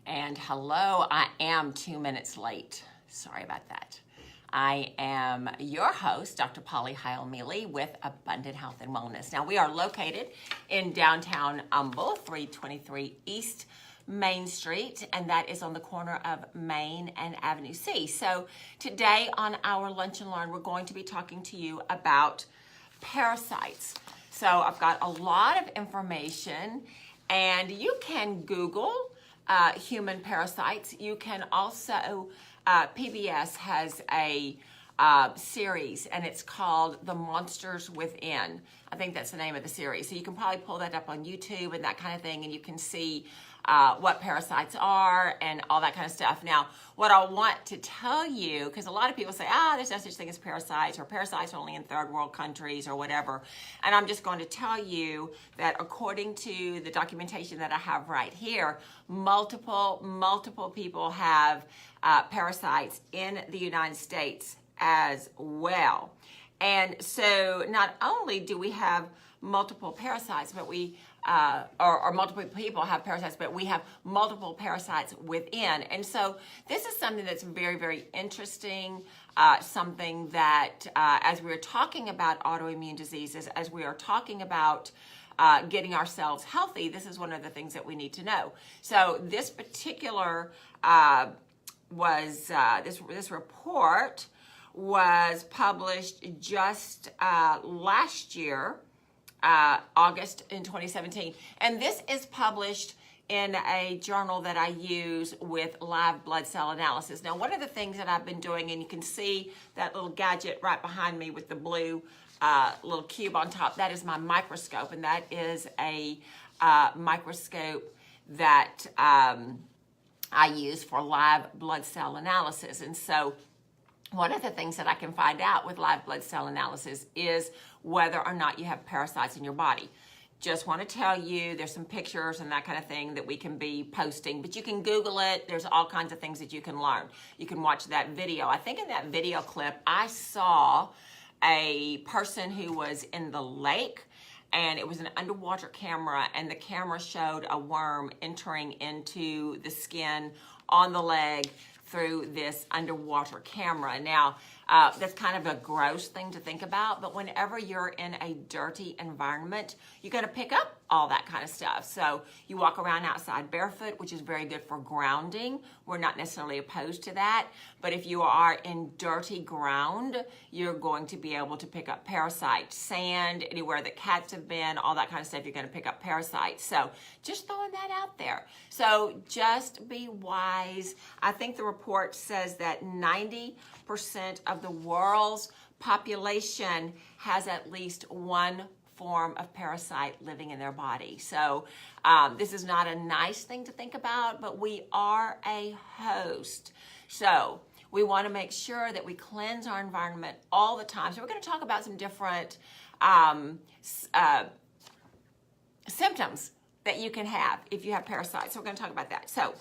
And hello, I am 2 minutes late. Sorry about that. I am your host, Dr. Polly Heil-Mealey with Abundant Health and Wellness. Now, we are located in downtown Humble, 323 East Main Street, and that is on the corner of Main and Avenue C. So today on our Lunch and Learn, we're going to be talking to you about parasites. So I've got a lot of information, and you can Google human parasites. You can also, PBS has a series, and it's called The Monsters Within. I think that's the name of the series. So you can probably pull that up on YouTube and that kind of thing, and you can see what parasites are and all that kind of stuff. Now, what I want to tell you, because a lot of people say, there's no such thing as parasites, or parasites are only in third world countries or whatever. And I'm just going to tell you that according to the documentation that I have right here, multiple people have parasites in the United States as well. And so not only do we have multiple parasites, but we or multiple people have parasites, but we have multiple parasites within. And so this is something that's very, very interesting, something that as we're talking about autoimmune diseases, as we are talking about getting ourselves healthy, this is one of the things that we need to know. So this particular this report was published just last year, August in 2017. And this is published in a journal that I use with live blood cell analysis. Now, one of the things that I've been doing, and you can see that little gadget right behind me with the blue little cube on top, that is my microscope. And that is a microscope that I use for live blood cell analysis. And so one of the things that I can find out with live blood cell analysis is whether or not you have parasites in your body. Just want to tell you, there's some pictures and that kind of thing that we can be posting, but you can Google it. There's all kinds of things that you can learn. You can watch that video. I think in that video clip, I saw a person who was in the lake, and it was an underwater camera, and the camera showed a worm entering into the skin on the leg through this underwater camera. Now, that's kind of a gross thing to think about, but whenever you're in a dirty environment, you're gonna pick up all that kind of stuff. So you walk around outside barefoot, which is very good for grounding. We're not necessarily opposed to that, but if you are in dirty ground, you're going to be able to pick up parasites. Sand, anywhere that cats have been, all that kind of stuff, you're gonna pick up parasites. So just throwing that out there. So just be wise. I think the report says that 90% of the world's population has at least one form of parasite living in their body. So this is not a nice thing to think about, but we are a host. So we want to make sure that we cleanse our environment all the time. So we're going to talk about some different symptoms that you can have if you have parasites. So we're going to talk about that. So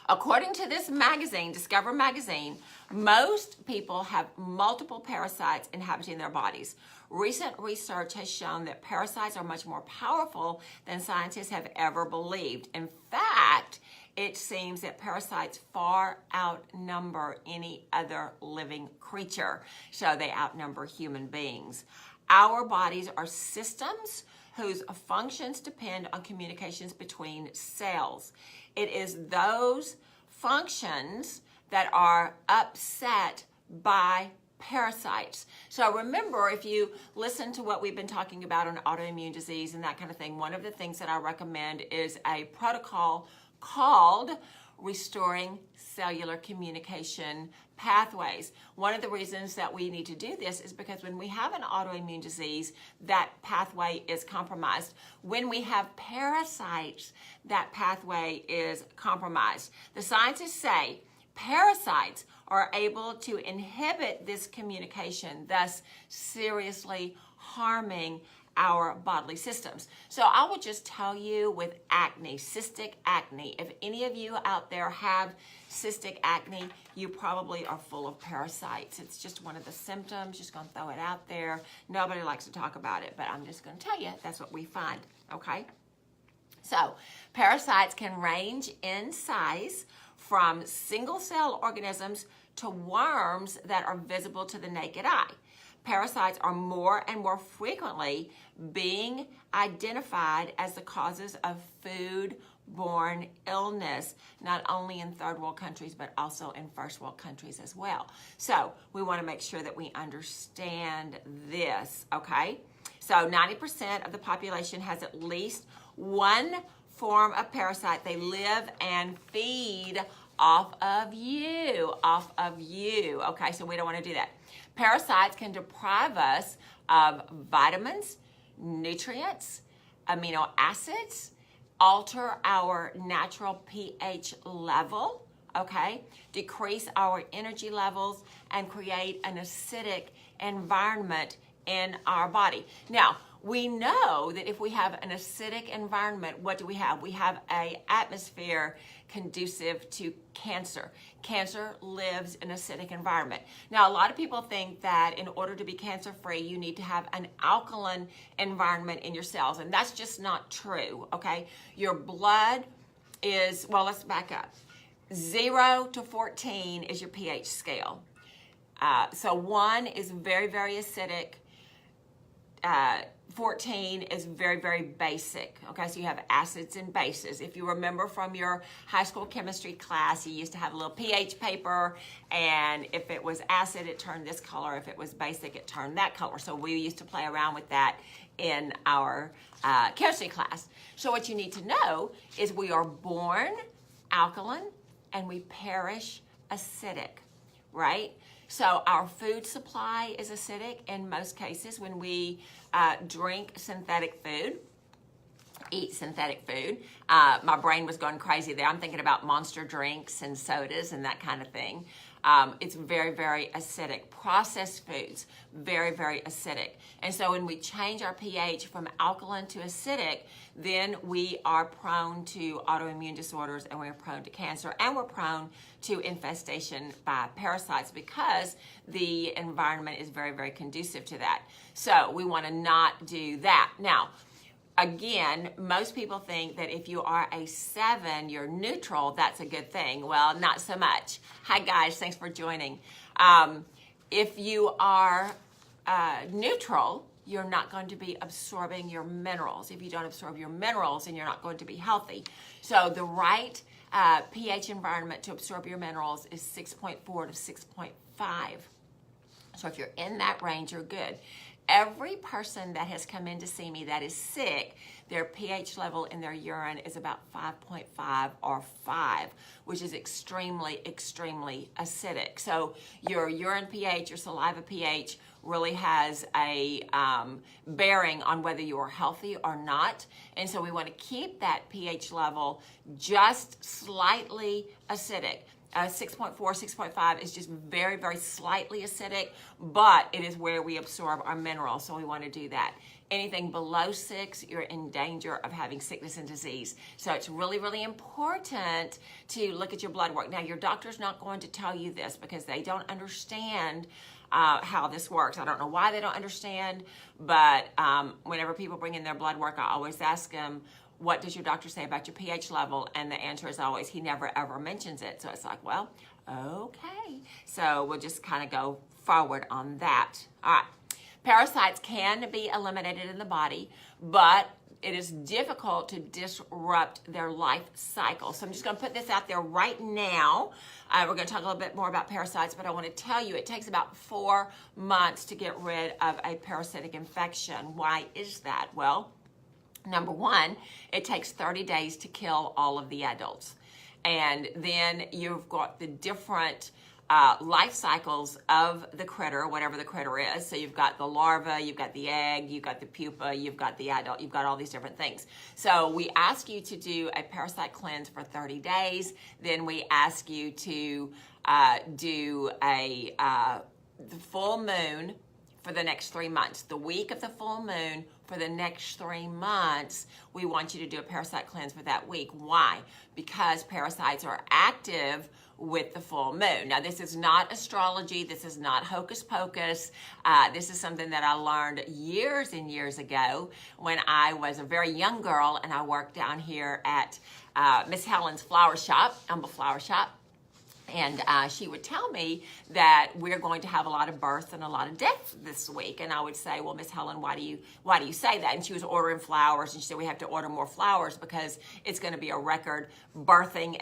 according to this magazine, Discover Magazine, most people have multiple parasites inhabiting their bodies. Recent research has shown that parasites are much more powerful than scientists have ever believed. In fact, it seems that parasites far outnumber any other living creature. So they outnumber human beings. Our bodies are systems whose functions depend on communications between cells. It is those functions that are upset by parasites. So remember, if you listen to what we've been talking about on autoimmune disease and that kind of thing, one of the things that I recommend is a protocol called Restoring Cellular Communication Pathways. One of the reasons that we need to do this is because when we have an autoimmune disease, that pathway is compromised. When we have parasites, that pathway is compromised. The scientists say parasites are able to inhibit this communication, thus seriously harming our bodily systems. So I would just tell you with acne, cystic acne, if any of you out there have cystic acne, you probably are full of parasites. It's just one of the symptoms. Just gonna throw it out there. Nobody likes to talk about it, but I'm just gonna tell you that's what we find, okay? So parasites can range in size from single-cell organisms to worms that are visible to the naked eye. Parasites are more and more frequently being identified as the causes of food-borne illness, not only in third world countries, but also in first world countries as well. So we want to make sure that we understand this, okay? So 90% of the population has at least one form of parasite. They live and feed off of you, okay? So we don't want to do that. Parasites can deprive us of vitamins, nutrients, amino acids, alter our natural pH level, okay? Decrease our energy levels and create an acidic environment in our body. Now, we know that if we have an acidic environment, what do we have? We have an atmosphere conducive to cancer. Cancer lives in an acidic environment. Now, a lot of people think that in order to be cancer-free, you need to have an alkaline environment in your cells, and that's just not true, okay? Your blood is, well, let's back up. 0 to 14 is your pH scale. So 1 is very, very acidic. 14 is very, very basic. Okay, so you have acids and bases. If you remember from your high school chemistry class, you used to have a little pH paper, and if it was acid, it turned this color. If it was basic, it turned that color. So we used to play around with that in our chemistry class. So what you need to know is we are born alkaline and we perish acidic, right? So our food supply is acidic in most cases when we drink synthetic food, eat synthetic food. My brain was going crazy there. I'm thinking about Monster drinks and sodas and that kind of thing. It's very, very acidic. Processed foods, very, very acidic. And so when we change our pH from alkaline to acidic, then we are prone to autoimmune disorders, and we're prone to cancer, and we're prone to infestation by parasites because the environment is very, very conducive to that. So we want to not do that. Now, again, most people think that if you are a 7, you're neutral, that's a good thing. Well, not so much. Hi guys, thanks for joining. If you are neutral, you're not going to be absorbing your minerals. If you don't absorb your minerals, then you're not going to be healthy. So the right pH environment to absorb your minerals is 6.4 to 6.5. So if you're in that range, you're good. Every person that has come in to see me that is sick, their pH level in their urine is about 5.5 or 5, which is extremely, extremely acidic. So your urine pH, your saliva pH really has a bearing on whether you are healthy or not. And so we want to keep that pH level just slightly acidic. 6.4, 6.5 is just very, very slightly acidic, but it is where we absorb our minerals, so we want to do that. Anything below 6, you're in danger of having sickness and disease. So it's really, really important to look at your blood work. Now, your doctor's not going to tell you this because they don't understand how this works. I don't know why they don't understand, but whenever people bring in their blood work, I always ask them, what does your doctor say about your pH level? And the answer is always, he never ever mentions it. So it's like, well, okay. So we'll just kind of go forward on that. All right. Parasites can be eliminated in the body, but it is difficult to disrupt their life cycle. So I'm just going to put this out there right now. We're going to talk a little bit more about parasites, but I want to tell you it takes about 4 months to get rid of a parasitic infection. Why is that? Well, number 1, it takes 30 days to kill all of the adults. And then you've got the different life cycles of the critter, whatever the critter is. So you've got the larva, you've got the egg, you've got the pupa, you've got the adult, you've got all these different things. So we ask you to do a parasite cleanse for 30 days. Then we ask you to do the full moon for the next 3 months. The week of the full moon for the next 3 months, we want you to do a parasite cleanse for that week. Why? Because parasites are active with the full moon. Now, this is not astrology. This is not hocus pocus. This is something that I learned years and years ago when I was a very young girl and I worked down here at Miss Helen's flower shop, Humble Flower Shop. And she would tell me that we're going to have a lot of births and a lot of deaths this week. And I would say, well, Miss Helen, why do you say that? And she was ordering flowers, and she said we have to order more flowers because it's going to be a record birthing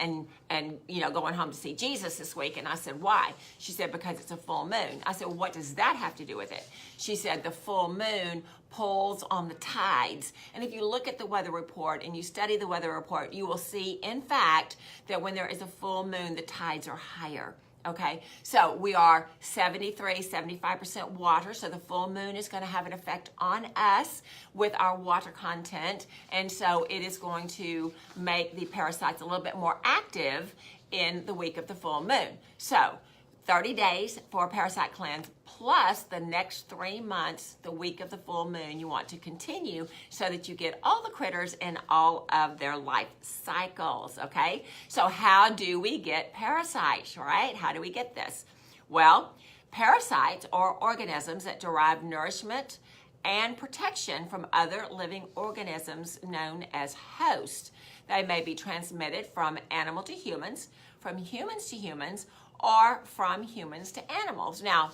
and going home to see Jesus this week. And I said, why? She said, because it's a full moon. I said, well, what does that have to do with it? She said, the full moon pulls on the tides. And if you look at the weather report and you study the weather report, you will see, in fact, that when there is a full moon, the tides are higher. Okay, so we are 75% water, so the full moon is going to have an effect on us with our water content, and so it is going to make the parasites a little bit more active in the week of the full moon. So 30 days for a parasite cleanse, plus the next 3 months, the week of the full moon, you want to continue so that you get all the critters in all of their life cycles, okay? So how do we get parasites, right? How do we get this? Well, parasites are organisms that derive nourishment and protection from other living organisms known as hosts. They may be transmitted from animal to humans, from humans to humans, or from humans to animals. Now,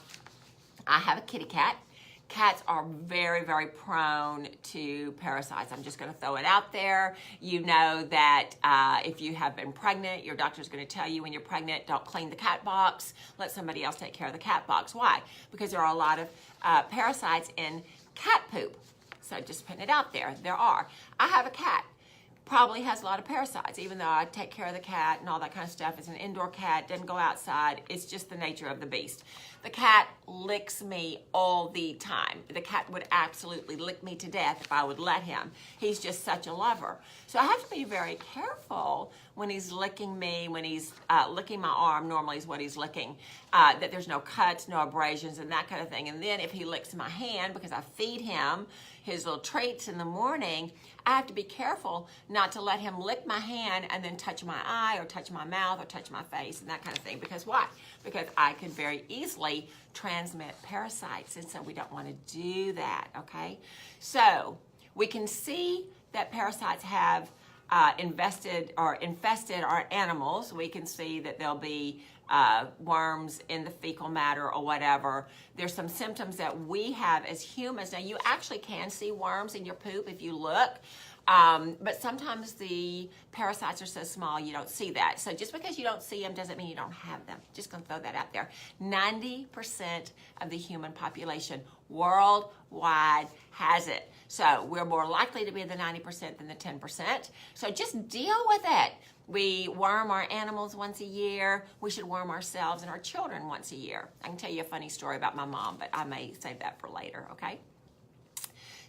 I have a kitty cat. Cats are very, very prone to parasites. I'm just going to throw it out there. You know that if you have been pregnant, your doctor's going to tell you when you're pregnant, don't clean the cat box. Let somebody else take care of the cat box. Why? Because there are a lot of parasites in cat poop. So just putting it out there. There are. I have a cat. Probably has a lot of parasites, even though I take care of the cat and all that kind of stuff. It's an indoor cat, doesn't go outside. It's just the nature of the beast. The cat licks me all the time. The cat would absolutely lick me to death if I would let him. He's just such a lover. So I have to be very careful when he's licking me, when he's licking my arm, normally is what he's licking, that there's no cuts, no abrasions, and that kind of thing. And then if he licks my hand, because I feed him his little treats in the morning, I have to be careful not to let him lick my hand and then touch my eye or touch my mouth or touch my face and that kind of thing. Because why? Because I could very easily transmit parasites, and so we don't want to do that, okay? So we can see that parasites have infested our animals. We can see that there'll be worms in the fecal matter or whatever. There's some symptoms that we have as humans. Now, you actually can see worms in your poop if you look, but sometimes the parasites are so small you don't see that. So just because you don't see them doesn't mean you don't have them. Just going to throw that out there. 90% of the human population worldwide has it. So we're more likely to be the 90% than the 10%. So just deal with it. We worm our animals once a year. We should worm ourselves and our children once a year. I can tell you a funny story about my mom, but I may save that for later, okay?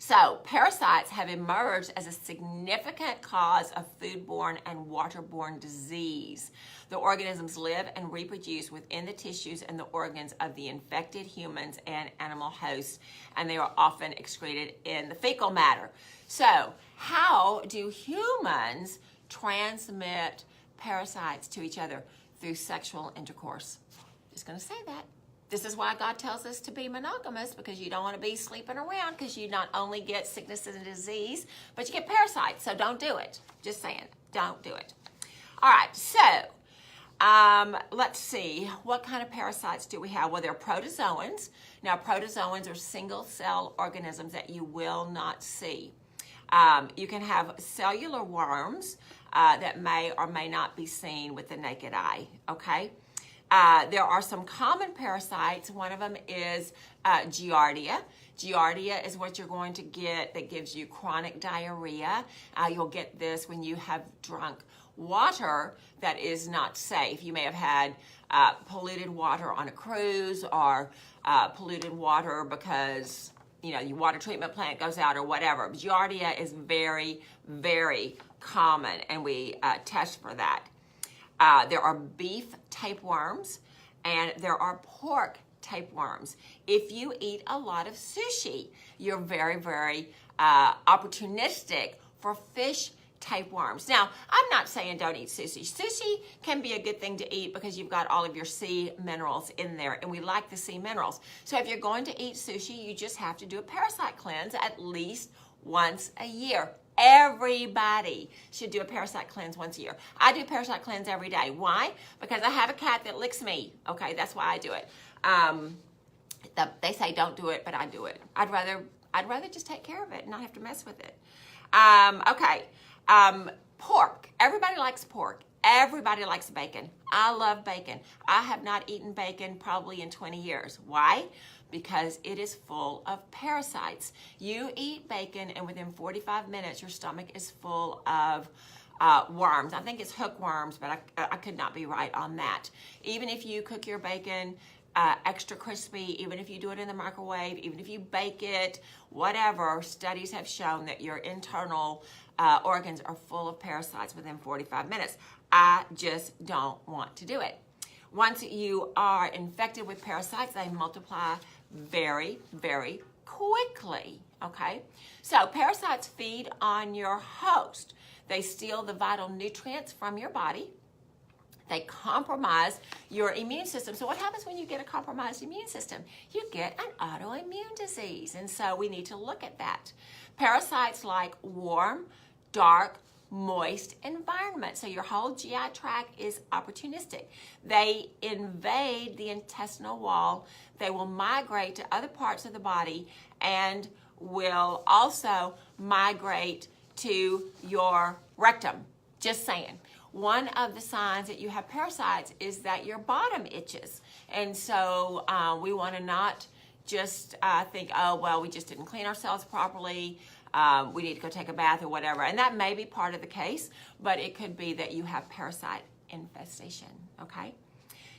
So parasites have emerged as a significant cause of foodborne and waterborne disease. The organisms live and reproduce within the tissues and the organs of the infected humans and animal hosts, and they are often excreted in the fecal matter. So how do humans transmit parasites to each other? Through sexual intercourse. Just going to say that. This is why God tells us to be monogamous, because you don't want to be sleeping around, because you not only get sickness and disease, but you get parasites. So don't do it. Just saying, don't do it. All right, so let's see. What kind of parasites do we have? Well, they're protozoans. Now, protozoans are single-cell organisms that you will not see. You can have cellular worms that may or may not be seen with the naked eye, okay? There are some common parasites. One of them is Giardia. Giardia is what you're going to get that gives you chronic diarrhea. You'll get this when you have drunk water that is not safe. You may have had polluted water on a cruise, or polluted water because your water treatment plant goes out or whatever. Giardia is very, very common, and we test for that. There are beef tapeworms, and there are pork tapeworms. If you eat a lot of sushi, you're very, very opportunistic for fish tapeworms. Now, I'm not saying don't eat sushi. Sushi can be a good thing to eat because you've got all of your sea minerals in there, and we like the sea minerals. So if you're going to eat sushi, you just have to do a parasite cleanse at least once a year. Everybody should do a parasite cleanse once a year. I do parasite cleanse every day. Why? Because I have a cat that licks me. Okay, that's why I do it. They say don't do it, but I do it. I'd rather just take care of it and not have to mess with it. Okay. Pork. Everybody likes pork. Everybody likes bacon. I love bacon. I have not eaten bacon probably in 20 years. Why? Because it is full of parasites. You eat bacon and within 45 minutes your stomach is full of worms. I think it's hookworms, but I could not be right on that. Even if you cook your bacon extra crispy, even if you do it in the microwave, even if you bake it, whatever, studies have shown that your internal organs are full of parasites within 45 minutes. I just don't want to do it. Once you are infected with parasites, they multiply very, very quickly, okay? So parasites feed on your host. They steal the vital nutrients from your body. They compromise your immune system. So what happens when you get a compromised immune system? You get an autoimmune disease. And so we need to look at that. Parasites like warm, dark, moist environment. So your whole GI tract is opportunistic. They invade the intestinal wall. They will migrate to other parts of the body and will also migrate to your rectum. Just saying. One of the signs that you have parasites is that your bottom itches. And so we want to not just think, oh, well, we just didn't clean ourselves properly. We need to go take a bath or whatever. And that may be part of the case, but it could be that you have parasite infestation, okay?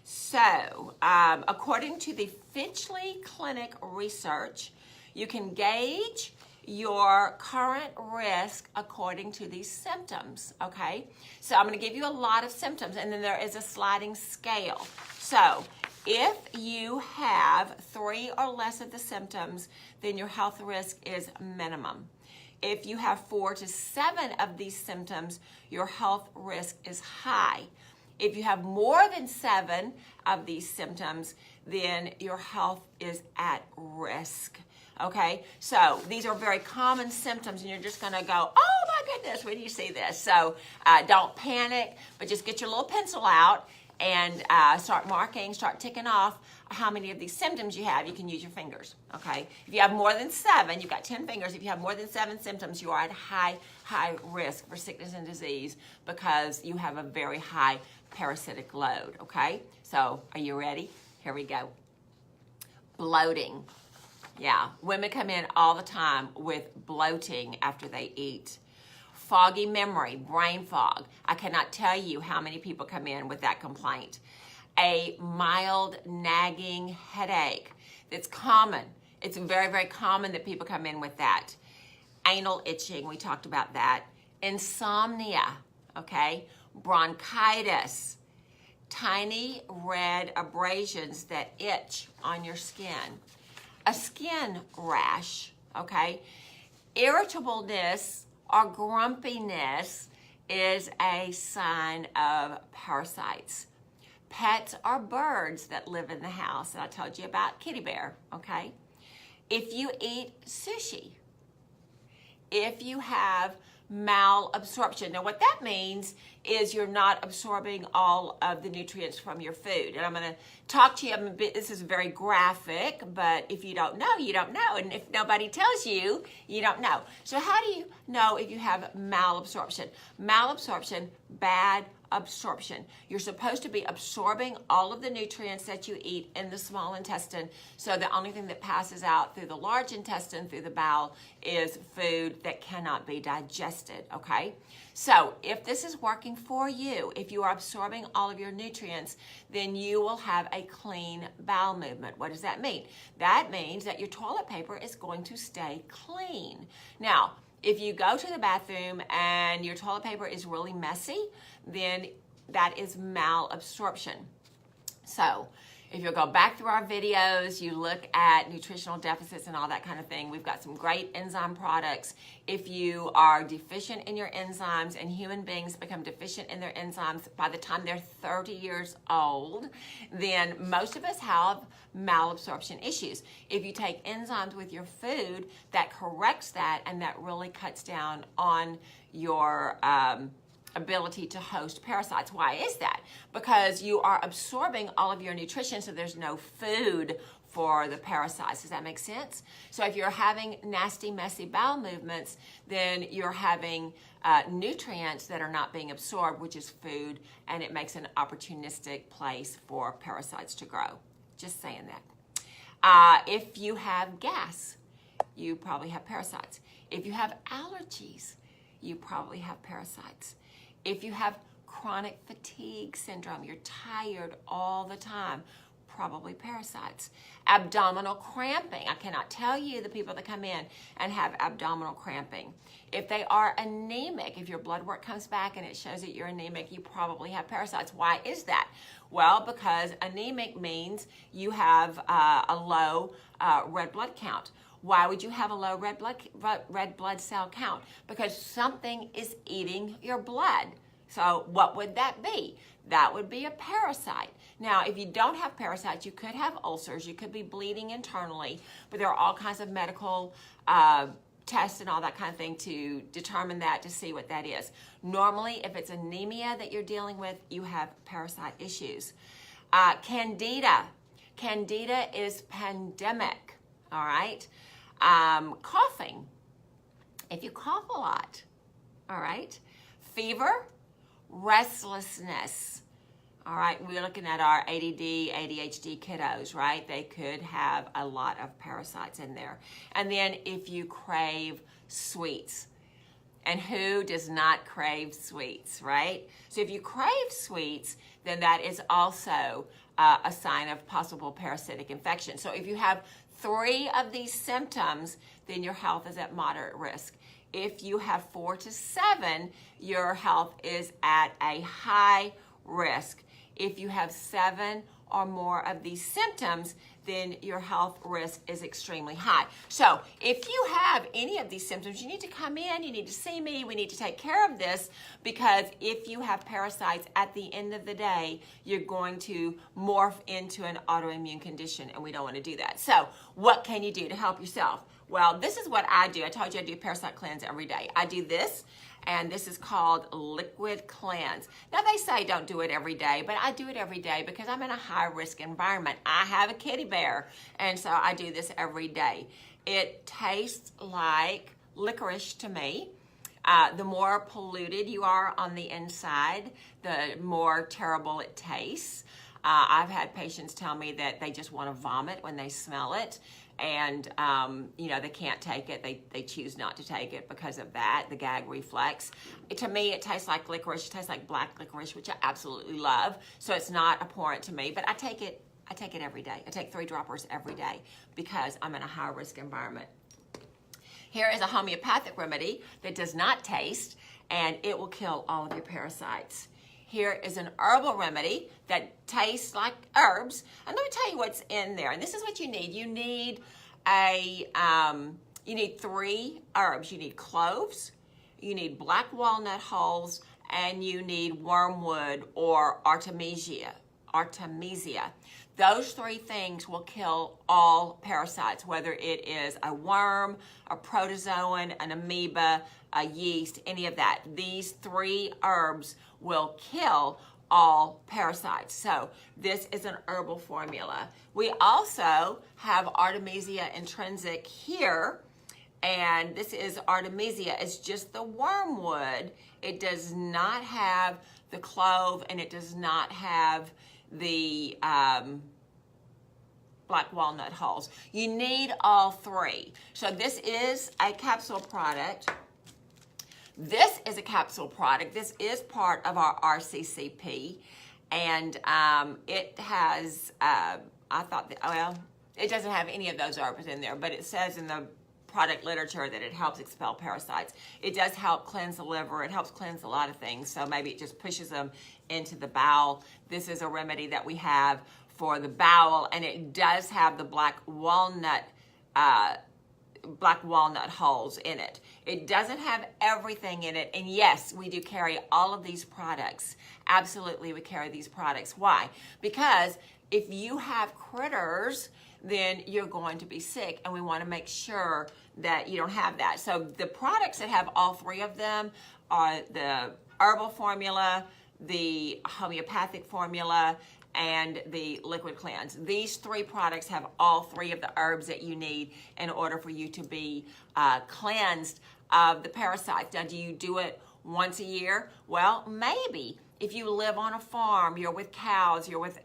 So according to the Finchley Clinic research, you can gauge your current risk according to these symptoms, okay? So I'm going to give you a lot of symptoms, and then there is a sliding scale. So if you have 3 or less of the symptoms, then your health risk is minimum. If you have 4 to 7 of these symptoms, your health risk is high. If you have more than 7 of these symptoms, then your health is at risk. Okay, so these are very common symptoms, and you're just going to go, oh my goodness, when you see this. So don't panic, but just get your little pencil out and start marking, start ticking off how many of these symptoms you have. You can use your fingers, okay? If you have more than 7, you've got 10 fingers. If you have more than 7 symptoms, you are at high risk for sickness and disease because you have a very high parasitic load, okay? So are you ready? Here we go. Bloating. Yeah, women come in all the time with bloating after they eat. Foggy memory, brain fog. I cannot tell you how many people come in with that complaint. A mild nagging headache. It's common. It's very, very common that people come in with that. Anal itching, we talked about that. Insomnia, okay? Bronchitis. Tiny red abrasions that itch on your skin. A skin rash, okay? Irritableness or grumpiness is a sign of parasites. Pets are birds that live in the house, and I told you about kitty bear, okay? If you eat sushi, if you have malabsorption. Now what that means is you're not absorbing all of the nutrients from your food. And I'm going to talk to you a bit, this is very graphic, but if you don't know, you don't know. And if nobody tells you, you don't know. So how do you know if you have malabsorption? Malabsorption, bad absorption. You're supposed to be absorbing all of the nutrients that you eat in the small intestine, so the only thing that passes out through the large intestine, through the bowel, is food that cannot be digested, okay? So if this is working for you, if you are absorbing all of your nutrients, then you will have a clean bowel movement. What does that mean? That means that your toilet paper is going to stay clean. Now, if you go to the bathroom and your toilet paper is really messy, then that is malabsorption. So If you'll go back through our videos, you look at nutritional deficits and all that kind of thing, we've got some great enzyme products. If you are deficient in your enzymes, and human beings become deficient in their enzymes by the time they're 30 years old, then most of us have malabsorption issues. If you take enzymes with your food, that corrects that, and that really cuts down on your ability to host parasites. Why is that? Because you are absorbing all of your nutrition, so there's no food for the parasites. Does that make sense? So if you're having nasty, messy bowel movements, then you're having nutrients that are not being absorbed, which is food, and it makes an opportunistic place for parasites to grow. Just saying that. If you have gas, you probably have parasites. If you have allergies, you probably have parasites. If you have chronic fatigue syndrome, you're tired all the time, probably parasites. Abdominal cramping. I cannot tell you the people that come in and have abdominal cramping. If they are anemic, if your blood work comes back and it shows that you're anemic, you probably have parasites. Why is that? Well, because anemic means you have a low red blood count. Why would you have a low red blood cell count? Because something is eating your blood. So what would that be? That would be a parasite. Now, if you don't have parasites, you could have ulcers, you could be bleeding internally, but there are all kinds of medical tests and all that kind of thing to determine that, to see what that is. Normally, if it's anemia that you're dealing with, you have parasite issues. Candida. Candida is pandemic, all right? Coughing. If you cough a lot, all right? Fever, restlessness. All right, we're looking at our ADD, ADHD kiddos, right? They could have a lot of parasites in there. And then if you crave sweets, and who does not crave sweets, right? So if you crave sweets, then that is also a sign of possible parasitic infection. So if you have 3 of these symptoms, then your health is at moderate risk. If you have 4 to 7, your health is at a high risk. If you have 7 or more of these symptoms, then your health risk is extremely high. So if you have any of these symptoms, you need to come in, you need to see me, we need to take care of this, because if you have parasites, at the end of the day, you're going to morph into an autoimmune condition, and we don't want to do that. So what can you do to help yourself? Well, this is what I do. I told you I do parasite cleanse every day. I do this, and this is called liquid cleanse. Now, they say don't do it every day, but I do it every day because I'm in a high-risk environment. I have a kitty bear, and so I do this every day. It tastes like licorice to me. The more polluted you are on the inside, the more terrible it tastes. I've had patients tell me that they just want to vomit when they smell it. And, they can't take it. They choose not to take it because of that, the gag reflex. To me, it tastes like licorice. It tastes like black licorice, which I absolutely love. So it's not abhorrent to me, but I take it every day. I take 3 droppers every day because I'm in a high-risk environment. Here is a homeopathic remedy that does not taste, and it will kill all of your parasites. Here is an herbal remedy that tastes like herbs. And let me tell you what's in there. And this is what you need. You need you need 3 herbs. You need cloves, you need black walnut hulls, and you need wormwood or artemisia. Those 3 things will kill all parasites, whether it is a worm, a protozoan, an amoeba, a yeast, any of that. These 3 herbs will kill all parasites. So this is an herbal formula. We also have Artemisia intrinsic here, and this is Artemisia. It's just the wormwood. It does not have the clove, and it does not have the black walnut hulls. You need all 3. So this is a capsule product. This is a capsule product. This is part of our RCCP, and it has, it doesn't have any of those herbs in there, but it says in the product literature that it helps expel parasites. It does help cleanse the liver. It helps cleanse a lot of things, so maybe it just pushes them into the bowel. This is a remedy that we have for the bowel, and it does have the black walnut hulls in it. It doesn't have everything in it, and yes, we do carry all of these products. Absolutely, we carry these products. Why? Because if you have critters, then you're going to be sick, and we want to make sure that you don't have that. So the products that have all three of them are the herbal formula, the homeopathic formula, and the liquid cleanse. These three products have all three of the herbs that you need in order for you to be cleansed of the parasites. Now, do you do it once a year? Well, maybe. If you live on a farm, you're with cows, you're with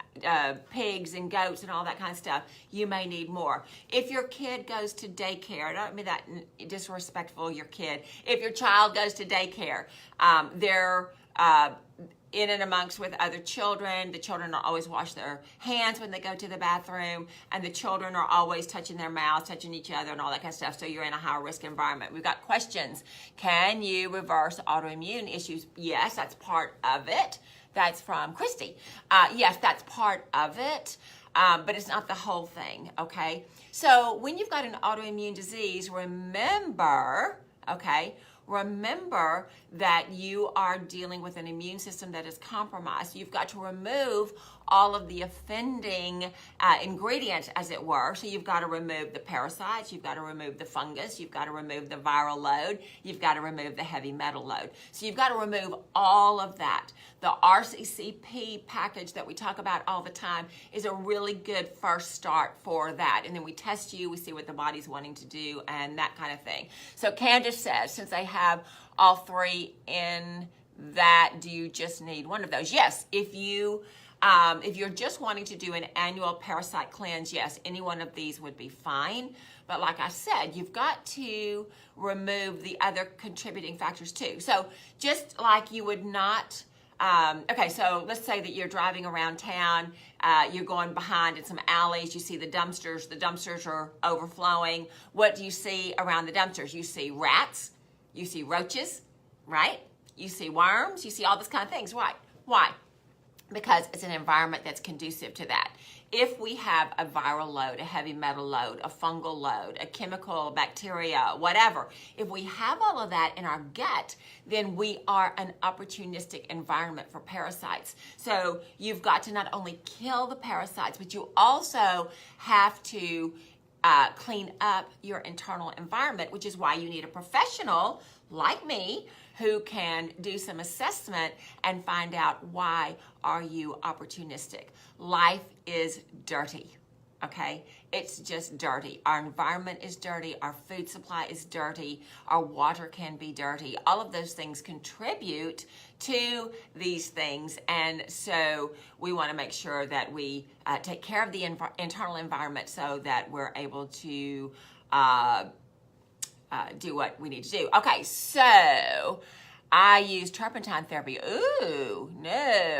pigs and goats and all that kind of stuff, you may need more. If your kid goes to daycare, I don't mean that disrespectful, your kid. If your child goes to daycare, they're in and amongst with other children. The children are always wash their hands when they go to the bathroom, and the children are always touching their mouths, touching each other and all that kind of stuff, so you're in a high risk environment. We've got questions. Can you reverse autoimmune issues? Yes, that's part of it. That's from Christy. Yes, that's part of it, but it's not the whole thing, okay? So when you've got an autoimmune disease, remember that you are dealing with an immune system that is compromised. You've got to remove all of the offending ingredients, as it were. So you've got to remove the parasites, you've got to remove the fungus, you've got to remove the viral load, you've got to remove the heavy metal load. So you've got to remove all of that. The RCCP package that we talk about all the time is a really good first start for that. And then we test you, we see what the body's wanting to do, and that kind of thing. So Candace says, since they have all three in that, do you just need one of those? Yes, if you're just wanting to do an annual parasite cleanse, yes, any one of these would be fine. But like I said, you've got to remove the other contributing factors too. So just like you would not, okay, so let's say that you're driving around town, you're going behind in some alleys, you see the dumpsters are overflowing. What do you see around the dumpsters? You see rats, you see roaches, right? You see worms, you see all this kind of things, right? Why? Because it's an environment that's conducive to that. If we have a viral load, a heavy metal load, a fungal load, a chemical, bacteria, whatever, if we have all of that in our gut, then we are an opportunistic environment for parasites. So you've got to not only kill the parasites, but you also have to clean up your internal environment, which is why you need a professional like me who can do some assessment and find out why are you opportunistic. Life is dirty, okay? It's just dirty. Our environment is dirty. Our food supply is dirty. Our water can be dirty. All of those things contribute to these things, and so we want to make sure that we take care of the internal environment so that we're able to do what we need to do. Okay, so I use turpentine therapy. Ooh, no,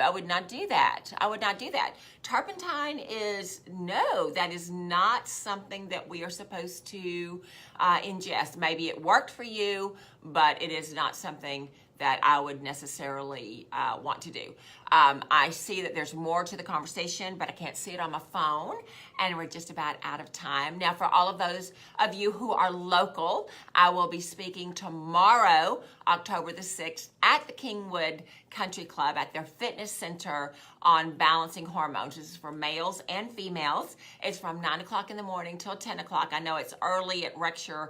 I would not do that. I would not do that. Turpentine is, no, that is not something that we are supposed to ingest. Maybe it worked for you, but it is not something that I would necessarily want to do. I see that there's more to the conversation, but I can't see it on my phone, and we're just about out of time. Now, for all of those of you who are local, I will be speaking tomorrow, October the 6th, at the Kingwood Country Club at their fitness center on balancing hormones. This is for males and females. It's from 9 o'clock in the morning till 10 o'clock. I know it's early at Rexshire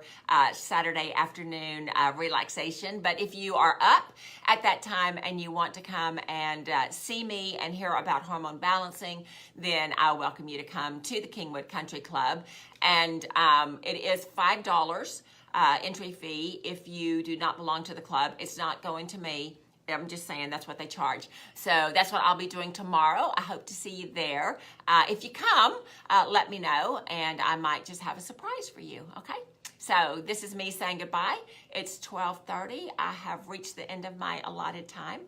Saturday afternoon relaxation, but if you are up at that time and you want to come and see me and hear about hormone balancing, then I welcome you to come to the Kingwood Country Club. And it is $5 entry fee if you do not belong to the club. It's not going to me. I'm just saying that's what they charge. So that's what I'll be doing tomorrow. I hope to see you there. If you come, let me know, and I might just have a surprise for you, okay? So this is me saying goodbye. It's 12:30. I have reached the end of my allotted time.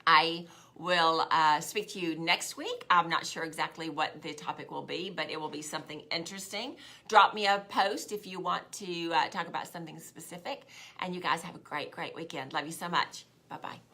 I will speak to you next week. I'm not sure exactly what the topic will be, but it will be something interesting. Drop me a post if you want to talk about something specific. And you guys have a great, great weekend. Love you so much. Bye-bye.